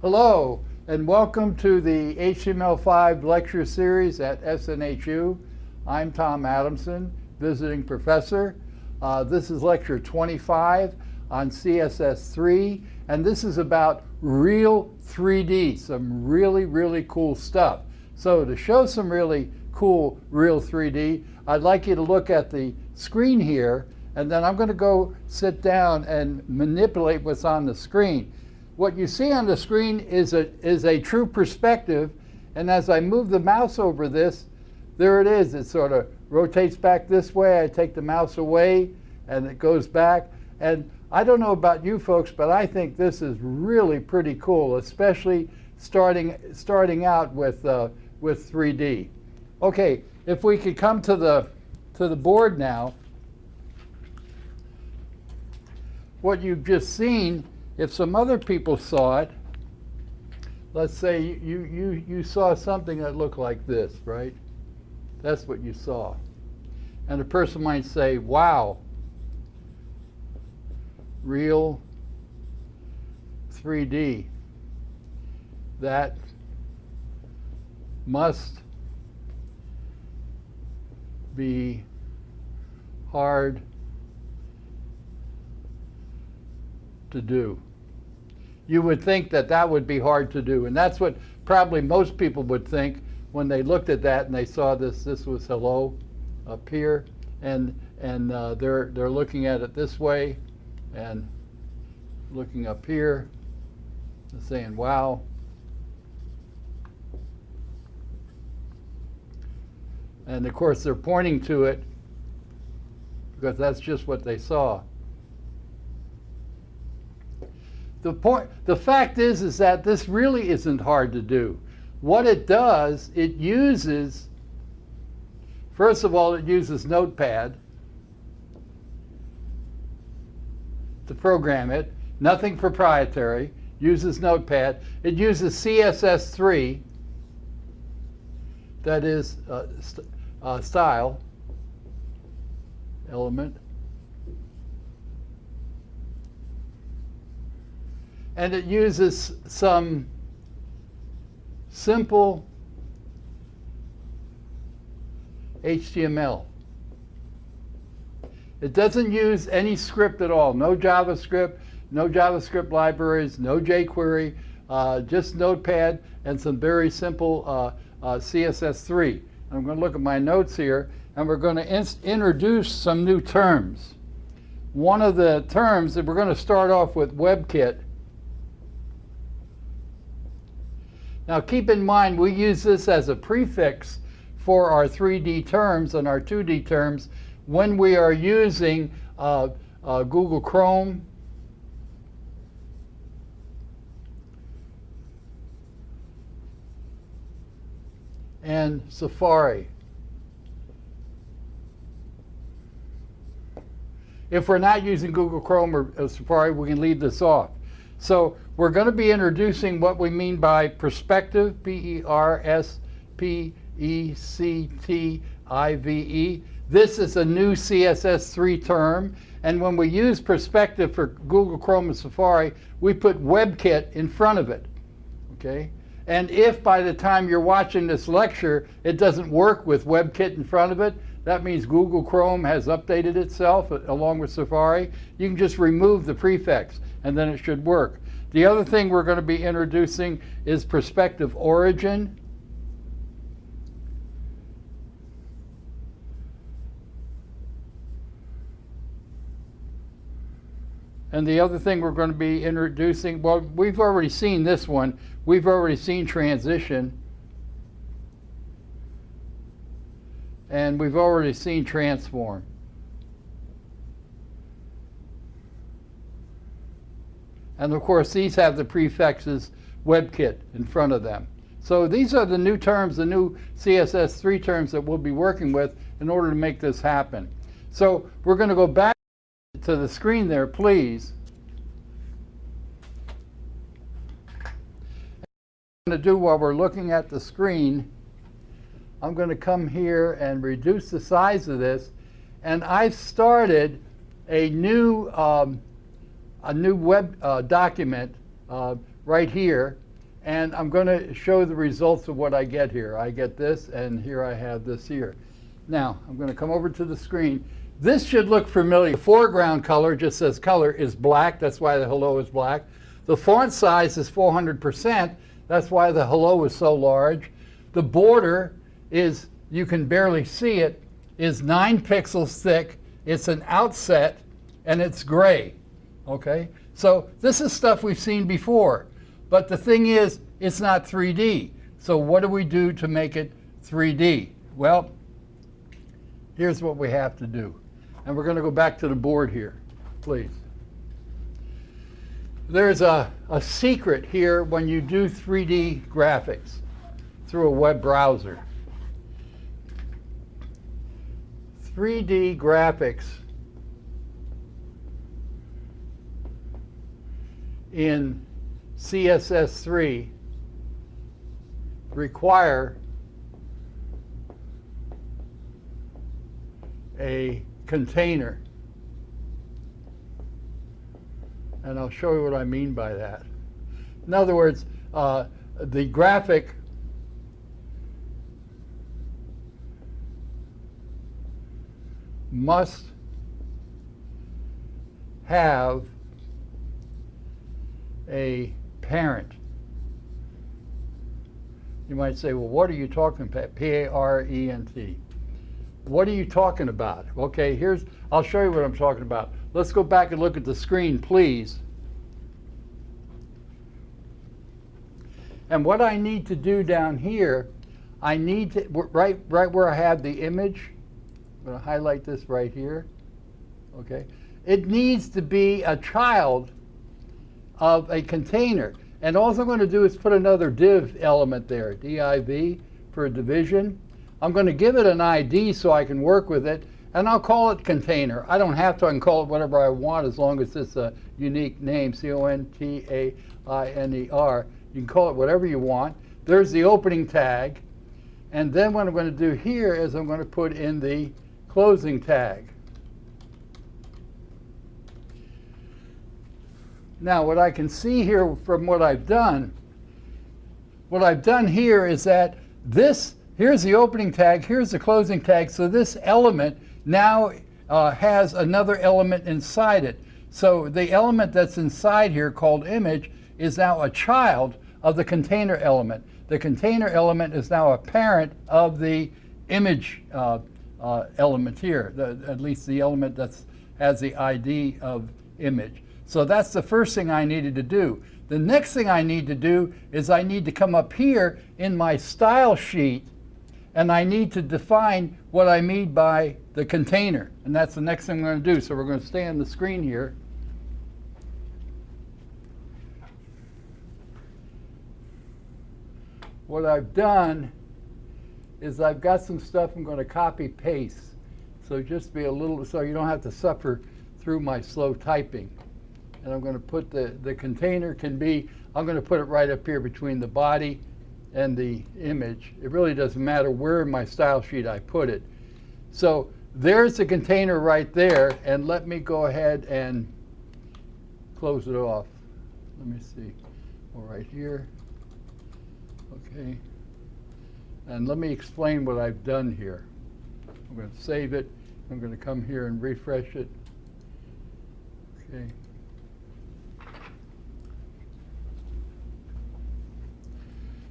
Hello, and welcome to the HTML5 lecture series at SNHU. I'm Tom Adamson, visiting professor. This is lecture 25 on CSS3, and this is about real 3D, some really cool stuff. So to show some really cool real 3D, I'd like you to look at the screen here, and then I'm going to go sit down and manipulate what's on the screen. What you see on the screen is a true perspective, and as I move the mouse over this, there it is. It sort of rotates back this way. I take the mouse away, and it goes back. And I don't know about you folks, but I think this is really pretty cool, especially starting out with 3D. Okay, if we could come to the board now, what you've just seen. If some other people saw it, let's say you saw something that looked like this, right? That's what you saw. And a person might say, wow, real 3D. That must be hard to do. You would think that that would be hard to do, and that's what probably most people would think when they looked at that and they saw this was hello up here, and they're looking at it this way and looking up here and saying wow. And of course they're pointing to it because that's just what they saw. The fact is that this really isn't hard to do. What it does, it uses, first of all, it uses Notepad to program it. Nothing proprietary. Uses Notepad. It uses CSS3, that is style element. And it uses some simple HTML. It doesn't use any script at all. No JavaScript, no JavaScript libraries, no jQuery, just Notepad and some very simple CSS3. I'm going to look at my notes here, and we're going to introduce some new terms. One of the terms that we're going to start off with WebKit. Now keep in mind, we use this as a prefix for our 3D terms and our 2D terms when we are using Google Chrome and Safari. If we're not using Google Chrome or Safari, we can leave this off. So we're going to be introducing what we mean by perspective, P-E-R-S-P-E-C-T-I-V-E. This is a new CSS3 term, and when we use perspective for Google Chrome and Safari, we put WebKit in front of it, okay? And if by the time you're watching this lecture, it doesn't work with WebKit in front of it, that means Google Chrome has updated itself along with Safari. You can just remove the prefix, and then it should work. The other thing we're going to be introducing is perspective origin. And the other thing we're going to be introducing, well, we've already seen this one. We've already seen transition. And we've already seen transform. And of course, these have the prefixes WebKit in front of them. So these are the new terms, the new CSS3 terms that we'll be working with in order to make this happen. So we're going to go back to the screen there, please. What I'm going to do while we're looking at the screen, I'm going to come here and reduce the size of this. And I've started a new web document right here. And I'm going to show the results of what I get here. I get this, and here I have this here. Now, I'm going to come over to the screen. This should look familiar. The foreground color just says color is black. That's why the hello is black. The font size is 400%. That's why the hello is so large. The border is, you can barely see it, is 9 pixels thick. It's an outset, and it's gray. Okay? So this is stuff we've seen before. But the thing is, it's not 3D. So what do we do to make it 3D? Well, here's what we have to do. And we're going to go back to the board here, please. There's a secret here when you do 3D graphics through a web browser. 3D graphics in CSS3 require a container. And I'll show you what I mean by that. In other words, the graphic must have a parent. You might say, well, what are you talking about? P-A-R-E-N-T. What are you talking about? Okay, I'll show you what I'm talking about. Let's go back and look at the screen, please. And what I need to do down here, I need to, right where I have the image, I'm going to highlight this right here. Okay, it needs to be a child of a container. And all I'm going to do is put another div element there, div, for a division. I'm going to give it an ID so I can work with it, and I'll call it container. I don't have to. I can call it whatever I want as long as it's a unique name, C-O-N-T-A-I-N-E-R. You can call it whatever you want. There's the opening tag. And then what I'm going to do here is I'm going to put in the closing tag. Now, what I can see here from what I've done here is that here's the opening tag, here's the closing tag, so this element now has another element inside it. So the element that's inside here called image is now a child of the container element. The container element is now a parent of the image element here, at least the element that has the ID of image. So that's the first thing I needed to do. The next thing I need to do is I need to come up here in my style sheet, and I need to define what I mean by the container. And that's the next thing I'm going to do. So we're going to stay on the screen here. What I've done is I've got some stuff I'm going to copy paste. So just be a little, so you don't have to suffer through my slow typing. And I'm going to put the container can be, I'm going to put it right up here between the body and the image. It really doesn't matter where in my style sheet I put it. So there's the container right there, and let me go ahead and close it off. Let me see. All right here. Okay. And let me explain what I've done here. I'm going to save it. I'm going to come here and refresh it. Okay.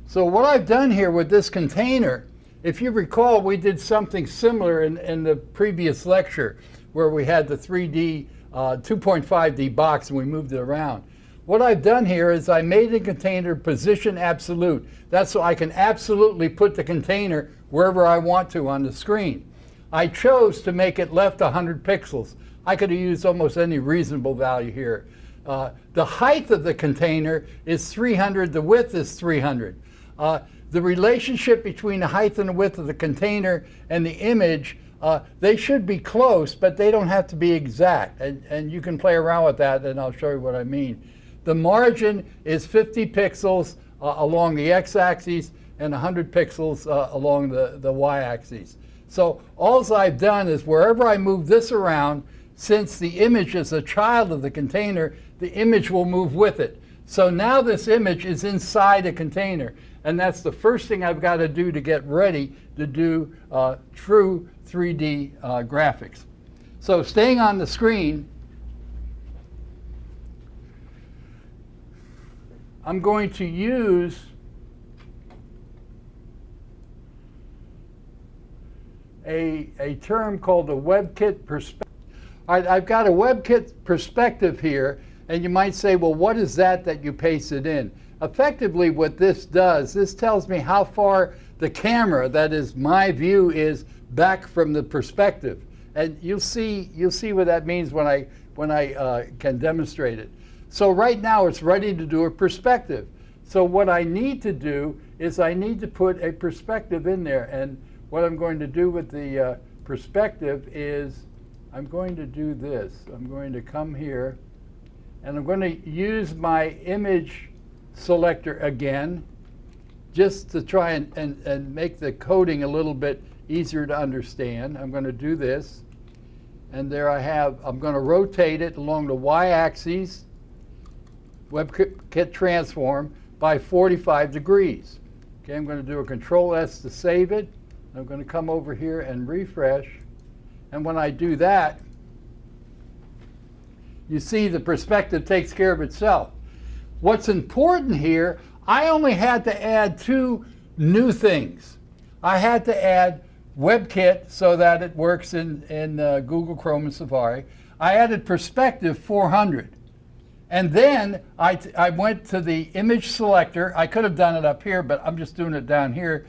So what I've done here with this container, if you recall, we did something similar in the previous lecture where we had the 3D 2.5D box and we moved it around. What I've done here is I made the container position absolute. That's so I can absolutely put the container wherever I want to on the screen. I chose to make it left 100 pixels. I could have used almost any reasonable value here. The height of the container is 300, the width is 300. The relationship between the height and the width of the container and the image, they should be close, but they don't have to be exact. And you can play around with that, and I'll show you what I mean. The margin is 50 pixels along the x-axis and 100 pixels along the y-axis. So all I've done is wherever I move this around, since the image is a child of the container, the image will move with it. So now this image is inside a container, and that's the first thing I've got to do to get ready to do true 3D graphics. So staying on the screen, I'm going to use a term called the WebKit perspective. All right, I've got a WebKit perspective here, and you might say, well, what is that you pasted in? Effectively, what this does, this tells me how far the camera, that is my view, is back from the perspective. And you'll see what that means when I can demonstrate it. So right now it's ready to do a perspective. So what I need to do is I need to put a perspective in there. And what I'm going to do with the perspective is I'm going to do this. I'm going to come here, and I'm going to use my image selector again, just to try and make the coding a little bit easier to understand. I'm going to do this, and there I have, I'm going to rotate it along the y-axis, WebKit transform, by 45 degrees. Okay, I'm going to do a Control-S to save it. I'm going to come over here and refresh. And when I do that, you see the perspective takes care of itself. What's important here, I only had to add two new things. I had to add WebKit so that it works in Google Chrome and Safari. I added perspective 400. And then I went to the image selector. I could have done it up here, but I'm just doing it down here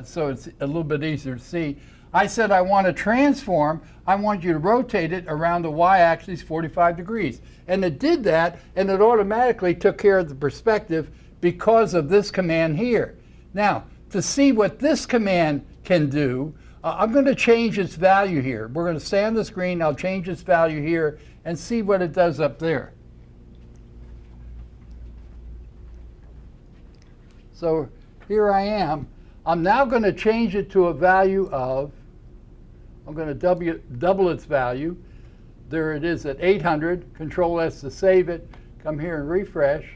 so it's a little bit easier to see. I said I want to transform. I want you to rotate it around the y-axis 45 degrees. And it did that, and it automatically took care of the perspective because of this command here. Now, to see what this command can do, I'm going to change its value here. We're going to stay on the screen. I'll change its value here and see what it does up there. So here I am. I'm now going to change it to a value of, I'm going to double its value. There it is at 800. Control-S to save it. Come here and refresh.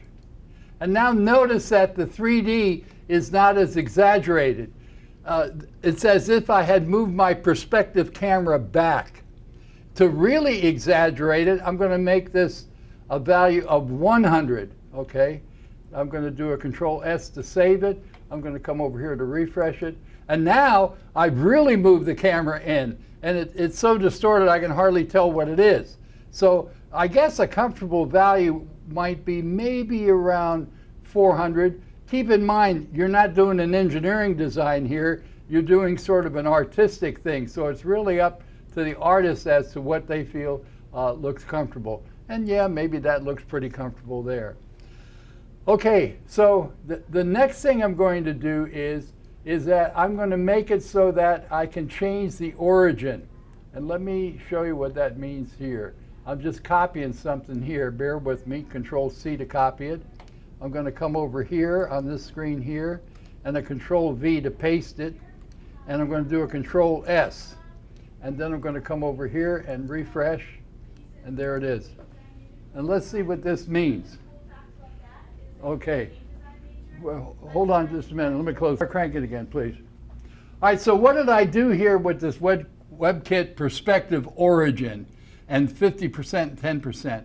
And now notice that the 3D is not as exaggerated. It's as if I had moved my perspective camera back. To really exaggerate it, I'm going to make this a value of 100. Okay? I'm going to do a Control-S to save it. I'm going to come over here to refresh it. And now I've really moved the camera in. And it's so distorted I can hardly tell what it is. So I guess a comfortable value might be maybe around 400. Keep in mind, you're not doing an engineering design here. You're doing sort of an artistic thing. So it's really up to the artist as to what they feel looks comfortable. And yeah, maybe that looks pretty comfortable there. Okay, so the next thing I'm going to do is that I'm going to make it so that I can change the origin. And let me show you what that means here. I'm just copying something here. Bear with me. Control-C to copy it. I'm going to come over here on this screen here, and a Control-V to paste it. And I'm going to do a Control-S. And then I'm going to come over here and refresh, and there it is. And let's see what this means. Okay, well, hold on just a minute. Let me close. Crank it again, please. All right, so what did I do here with this WebKit perspective origin and 50% and 10%?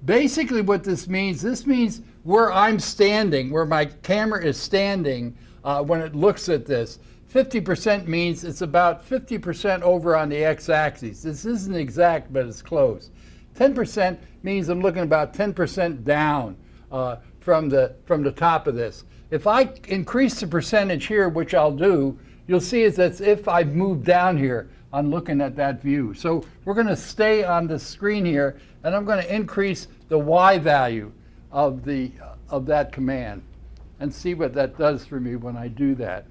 Basically what this means where I'm standing, where my camera is standing when it looks at this. 50% means it's about 50% over on the x-axis. This isn't exact, but it's close. 10% means I'm looking about 10% down from the top of this. If I increase the percentage here, which I'll do, you'll see it's as if I've moved down here on looking at that view. So we're going to stay on the screen here, and I'm going to increase the Y value of that command and see what that does for me when I do that.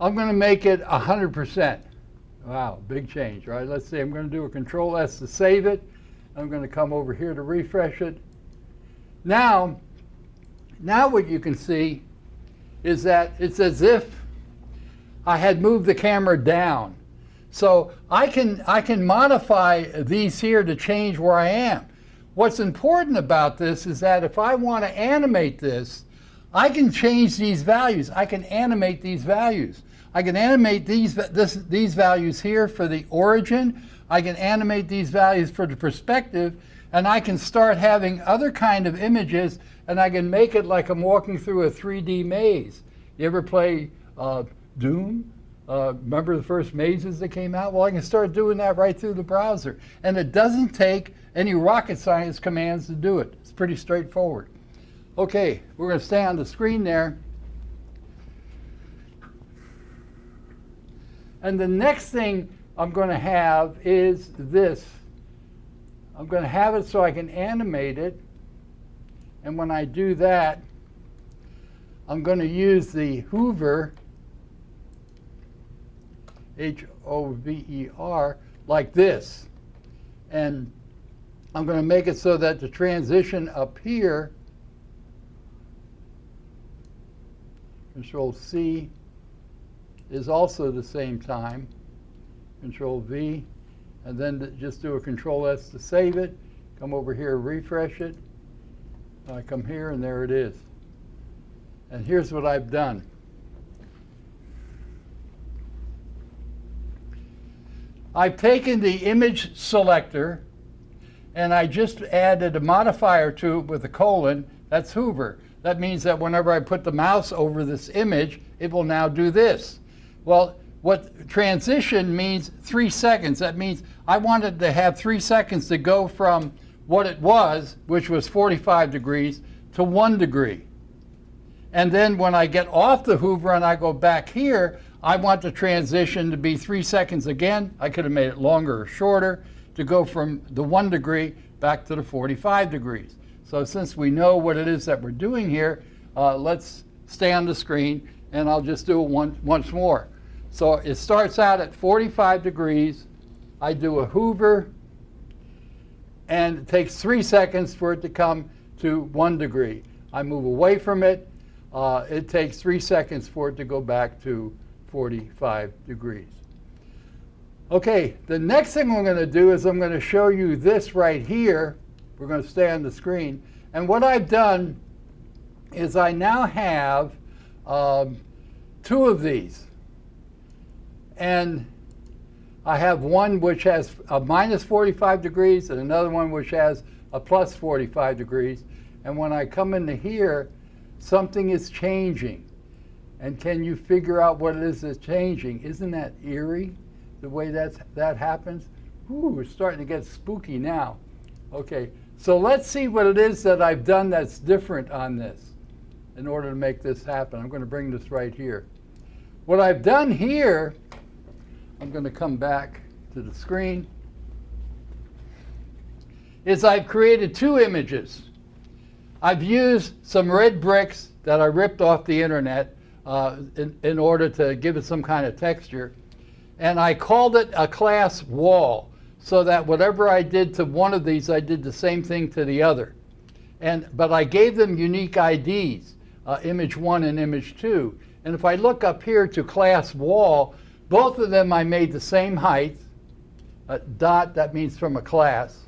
I'm going to make it 100%. Wow, big change, right? Let's see, I'm going to do a Control-S to save it. I'm going to come over here to refresh it. Now what you can see is that it's as if I had moved the camera down. So I can modify these here to change where I am. what's important about this is that if I want to animate this, I can change these values. I can animate these values. I can animate these values here for the origin. I can animate these values for the perspective, and I can start having other kind of images, and I can make it like I'm walking through a 3D maze. You ever play Doom? Remember the first mazes that came out? Well, I can start doing that right through the browser. And it doesn't take any rocket science commands to do it. It's pretty straightforward. Okay, we're going to stay on the screen there. And the next thing I'm going to have is this. I'm going to have it so I can animate it. And when I do that, I'm going to use the Hover, H-O-V-E-R, like this. And I'm going to make it so that the transition up here, Control C, is also the same time. Control V, and then just do a Control S to save it. Come over here, refresh it. I come here, and there it is. And here's what I've done. I've taken the image selector, and I just added a modifier to it with a colon. That's Hover. That means that whenever I put the mouse over this image, it will now do this. Well, what transition means 3 seconds. That means I wanted to have 3 seconds to go from what it was, which was 45 degrees, to 1 degree. And then when I get off the Hover and I go back here, I want the transition to be 3 seconds again. I could have made it longer or shorter to go from the 1 degree back to the 45 degrees. So since we know what it is that we're doing here, let's stay on the screen, and I'll just do it once more. So it starts out at 45 degrees. I do a Hover, and it takes 3 seconds for it to come to 1 degree. I move away from it. It takes 3 seconds for it to go back to 45 degrees. Okay, the next thing I'm going to do is I'm going to show you this right here. We're going to stay on the screen. And what I've done is I now have 2 of these. And I have one which has a minus 45 degrees and another one which has a plus 45 degrees. And when I come into here, something is changing. And can you figure out what it is that's changing? Isn't that eerie, the way that happens? Ooh, it's starting to get spooky now. Okay, so let's see what it is that I've done that's different on this in order to make this happen. I'm going to bring this right here. What I've done here, I'm going to come back to the screen, is I've created 2 images. I've used some red bricks that I ripped off the internet in order to give it some kind of texture. And I called it a class wall, so that whatever I did to one of these, I did the same thing to the other. But I gave them unique IDs, image 1 and image 2. And if I look up here to class wall, both of them I made the same height. A dot, that means from a class.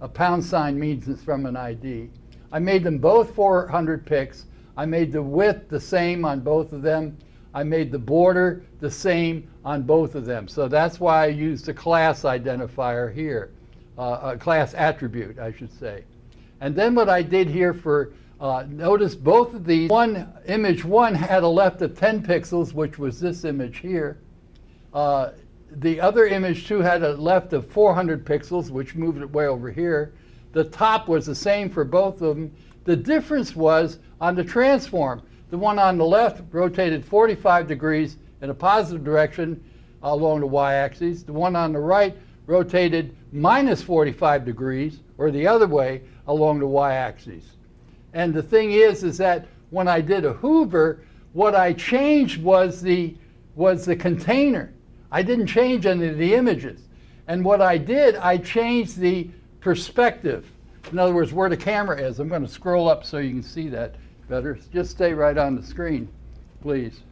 A pound sign means it's from an ID. I made them both 400 pixels. I made the width the same on both of them. I made the border the same on both of them. So that's why I used a class identifier here, a class attribute, I should say. And then what I did here for, notice both of these, image 1 had a left of 10 pixels, which was this image here. The other image 2 had a left of 400 pixels, which moved it way over here. The top was the same for both of them. The difference was on the transform. The one on the left rotated 45 degrees in a positive direction along the y-axis. The one on the right rotated minus 45 degrees, or the other way, along the y-axis. And the thing is that when I did a Hover, what I changed was the container. I didn't change any of the images. And what I did, I changed the perspective. In other words, where the camera is. I'm going to scroll up so you can see that better. Just stay right on the screen, please.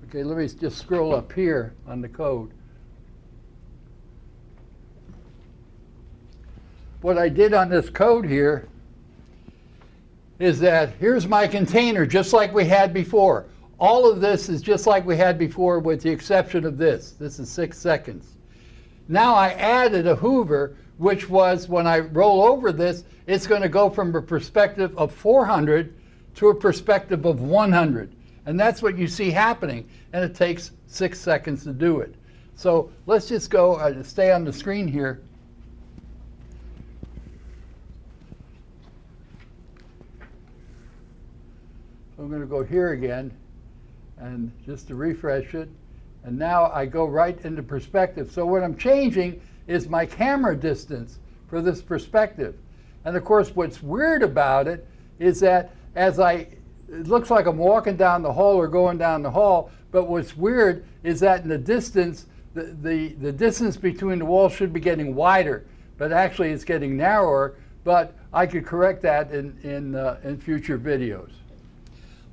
Okay, let me just scroll up here on the code. what I did on this code here is that here's my container, just like we had before. All of this is just like we had before with the exception of this. This is 6 seconds. Now I added a hoover, which was when I roll over this, it's going to go from a perspective of 400 to a perspective of 100. And that's what you see happening. And it takes 6 seconds to do it. So let's just go stay on the screen here. I'm going to go here again, and just to refresh it. And now I go right into perspective. So what I'm changing is my camera distance for this perspective. And of course, what's weird about it is that it looks like I'm walking down the hall or going down the hall, but what's weird is that in the distance, the distance between the walls should be getting wider, but actually it's getting narrower, but I could correct that in future videos.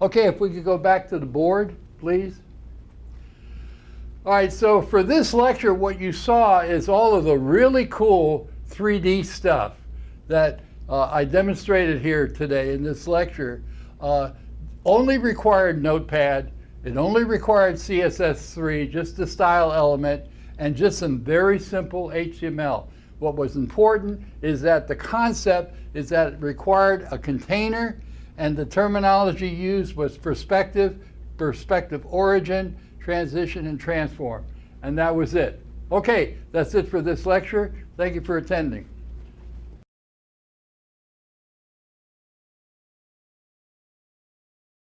Okay, if we could go back to the board, please. All right, so for this lecture, what you saw is all of the really cool 3D stuff that I demonstrated here today in this lecture. Only required Notepad. It only required CSS3, just the style element, and just some very simple HTML. What was important is that the concept is that it required a container, and the terminology used was perspective, perspective origin, transition, and transform. And that was it. Okay, that's it for this lecture. Thank you for attending.